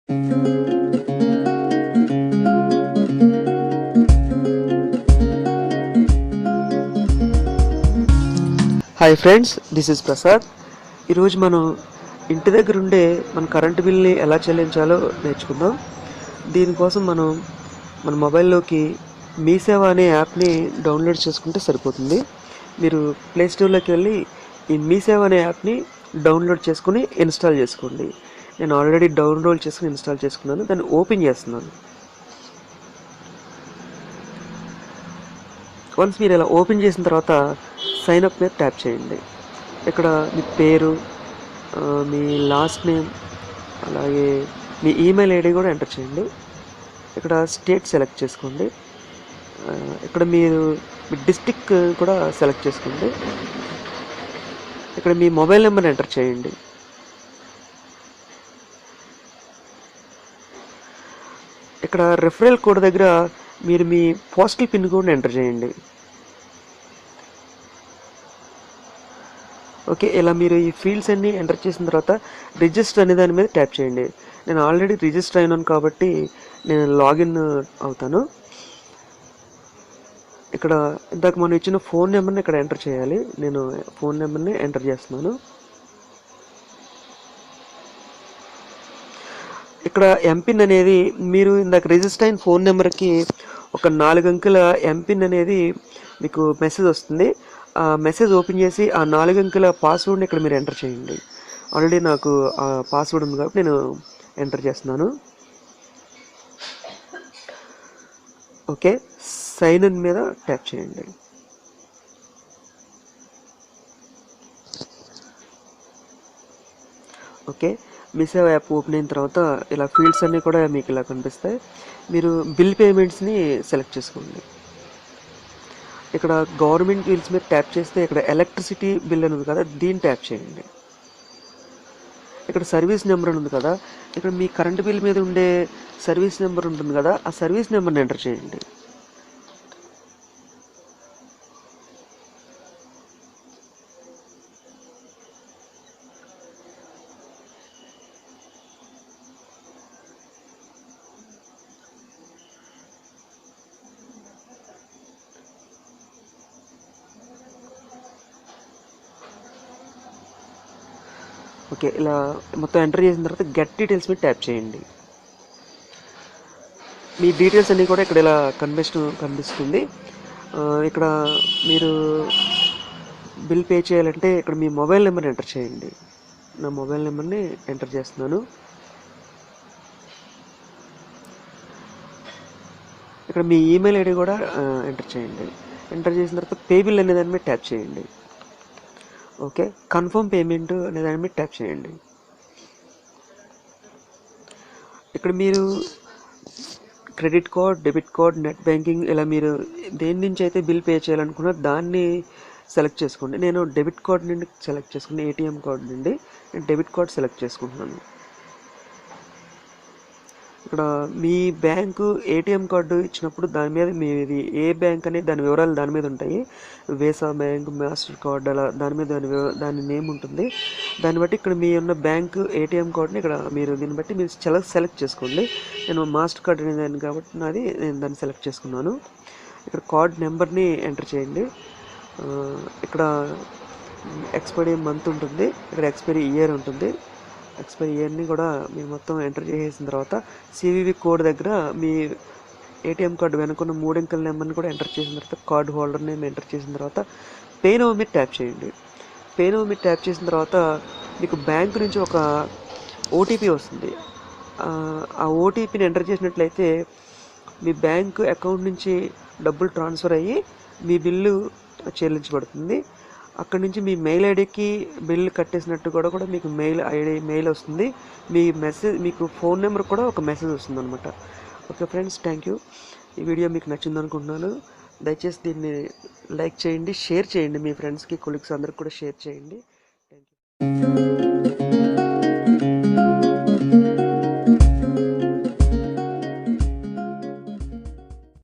Hi friends, this is Prasad. ఈరోజు మనం ఇంటి దగ్గర ఉండే మన కరెంటు బిల్ని ఎలా చెల్లించాలో నేర్చుకుందాం. దీనికోసం మనం మన మొబైల్లోకి మీ సేవ అనే యాప్ని డౌన్లోడ్ చేసుకుంటే సరిపోతుంది. మీరు ప్లే స్టోర్లోకి వెళ్ళి ఈ మీ సేవ అనే యాప్ని డౌన్లోడ్ చేసుకుని ఇన్స్టాల్ చేసుకోండి. నేను ఆల్రెడీ డౌన్లోడ్ చేసుకుని ఇన్స్టాల్ చేసుకున్నాను. దాన్ని ఓపెన్ చేస్తున్నాను. వన్స్ మీరు ఇలా ఓపెన్ చేసిన తర్వాత సైన్ అప్ మీద ట్యాప్ చేయండి. ఇక్కడ మీ పేరు, మీ లాస్ట్ నేమ్, అలాగే మీ ఈమెయిల్ ఐడి కూడా ఎంటర్ చేయండి. ఇక్కడ స్టేట్ సెలెక్ట్ చేసుకోండి. ఇక్కడ మీరు మీ డిస్టిక్ కూడా సెలెక్ట్ చేసుకోండి. ఇక్కడ మీ మొబైల్ నెంబర్ ఎంటర్ చేయండి. ఇక్కడ రెఫరల్ కోడ్ దగ్గర మీరు మీ పోస్టల్ పిన్ కోడ్ని ఎంటర్ చేయండి. ఓకే, ఇలా మీరు ఈ ఫీల్డ్స్ అన్నీ ఎంటర్ చేసిన తర్వాత రిజిస్టర్ అనే దాని మీద ట్యాప్ చేయండి. నేను ఆల్రెడీ రిజిస్టర్ అయినాను కాబట్టి నేను లాగిన్ అవుతాను. ఇక్కడ ఇందాక మనం ఇచ్చిన ఫోన్ నెంబర్ని ఇక్కడ ఎంటర్ చేయాలి. నేను ఫోన్ నెంబర్ని ఎంటర్ చేస్తున్నాను. ఇక్కడ ఎంపిన్ అనేది మీరు ఇందాక రిజిస్టర్ అయిన ఫోన్ నెంబర్కి ఒక 4 అంకెల ఎంపిన్ అనేది మీకు మెసేజ్ వస్తుంది. ఆ మెసేజ్ ఓపెన్ చేసి ఆ 4 అంకెల పాస్వర్డ్ని ఇక్కడ మీరు ఎంటర్ చేయండి. ఆల్రెడీ నాకు ఆ పాస్వర్డ్ ఉంది కాబట్టి నేను ఎంటర్ చేస్తున్నాను. ఓకే, సైన్ ఇన్ మీద ట్యాప్ చేయండి. ఓకే, మీ సేవ యాప్ ఓపెన్ అయిన తర్వాత ఇలా ఫీల్డ్స్ అన్నీ కూడా మీకు ఇలా కనిపిస్తాయి. మీరు బిల్ పేమెంట్స్ని సెలెక్ట్ చేసుకోండి. ఇక్కడ గవర్నమెంట్ బిల్స్ మీద ట్యాప్ చేస్తే ఇక్కడ ఎలక్ట్రిసిటీ బిల్ అని ఉంది కదా, దీన్ని ట్యాప్ చేయండి. ఇక్కడ సర్వీస్ నెంబర్ అని ఉంది కదా, ఇక్కడ మీ కరెంట్ బిల్ మీద ఉండే సర్వీస్ నెంబర్ ఉంటుంది కదా, ఆ సర్వీస్ నెంబర్ని ఎంటర్ చేయండి. ఓకే, ఇలా మొత్తం ఎంటర్ చేసిన తర్వాత గెట్ డీటెయిల్స్ మీద ట్యాప్ చేయండి. మీ డీటెయిల్స్ అన్నీ కూడా ఇక్కడ ఇలా కనిపిస్తుంది. ఇక్కడ మీరు బిల్ పే చేయాలంటే ఇక్కడ మీ మొబైల్ నెంబర్ ఎంటర్ చేయండి. నా మొబైల్ నెంబర్ని ఎంటర్ చేస్తున్నాను. ఇక్కడ మీ ఈమెయిల్ ఐడి కూడా ఎంటర్ చేయండి. ఎంటర్ చేసిన తర్వాత పే బిల్ అనే దాని మీద ట్యాప్ చేయండి. ఓకే, కన్ఫర్మ్ పేమెంట్ అనే దాని మీద ట్యాప్ చేయండి. ఇక్కడ మీరు credit card, debit card, net banking ఇలా మీరు దేని నుంచి అయితే బిల్ పే చేయాలనుకున్నారో దాన్ని సెలెక్ట్ చేసుకోండి. నేను డెబిట్ కార్డ్ నుండి సెలెక్ట్ చేసుకుని ఏటీఎం కార్డ్ నుండి నేను డెబిట్ కార్డ్ సెలెక్ట్ చేసుకుంటున్నాను. ఇక్కడ మీ బ్యాంకు ఏటీఎం కార్డు ఇచ్చినప్పుడు దాని మీద మీది ఏ బ్యాంక్ అనేది దాని వివరాలు దాని మీద ఉంటాయి. వీసా బ్యాంక్, మాస్టర్ కార్డ్ అలా దాని మీద దాని నేమ్ ఉంటుంది. దాన్ని బట్టి ఇక్కడ మీ ఉన్న బ్యాంకు ఏటీఎం కార్డుని ఇక్కడ మీరు దీన్ని బట్టి మీరు సెలెక్ట్ చేసుకోండి. నేను మాస్టర్ కార్డ్ అనేది కాబట్టి నేను దాన్ని సెలెక్ట్ చేసుకున్నాను. ఇక్కడ కార్డ్ నెంబర్ని ఎంటర్ చేయండి. ఇక్కడ ఎక్స్పైరీ మంత్ ఉంటుంది, ఇక్కడ ఎక్స్పైరీ ఇయర్ ఉంటుంది. ఎక్స్పైరీ ఇయర్ని కూడా మీరు మొత్తం ఎంటర్ చేసిన తర్వాత సివివి కోడ్ దగ్గర మీ ఏటీఎం కార్డు వెనుకున్న 3 అంకెల నెంబర్ని కూడా ఎంటర్ చేసిన తర్వాత కార్డు హోల్డర్ నేమ్ ఎంటర్ చేసిన తర్వాత పే నౌ మీద ట్యాప్ చేయండి. పే నౌ మీద ట్యాప్ చేసిన తర్వాత మీకు బ్యాంకు నుంచి ఒక ఓటీపీ వస్తుంది. ఆ ఓటీపీని ఎంటర్ చేసినట్లయితే మీ బ్యాంకు అకౌంట్ నుంచి డబ్బులు ట్రాన్స్ఫర్ అయ్యి మీ బిల్లు చెల్లించబడుతుంది. అక్కడి నుంచి మీ మెయిల్ ఐడికి బిల్ కట్టేసినట్టు కూడా మీకు మెయిల్ వస్తుంది. మీకు ఫోన్ నెంబర్ కూడా ఒక మెసేజ్ వస్తుంది అనమాట. Okay friends, thank you. ఈ వీడియో మీకు నచ్చింది అనుకుంటున్నాను. దయచేసి దీన్ని లైక్ చేయండి, షేర్ చేయండి, మీ ఫ్రెండ్స్కి, కొలీగ్స్ అందరికి కూడా షేర్ చేయండి. Thank you.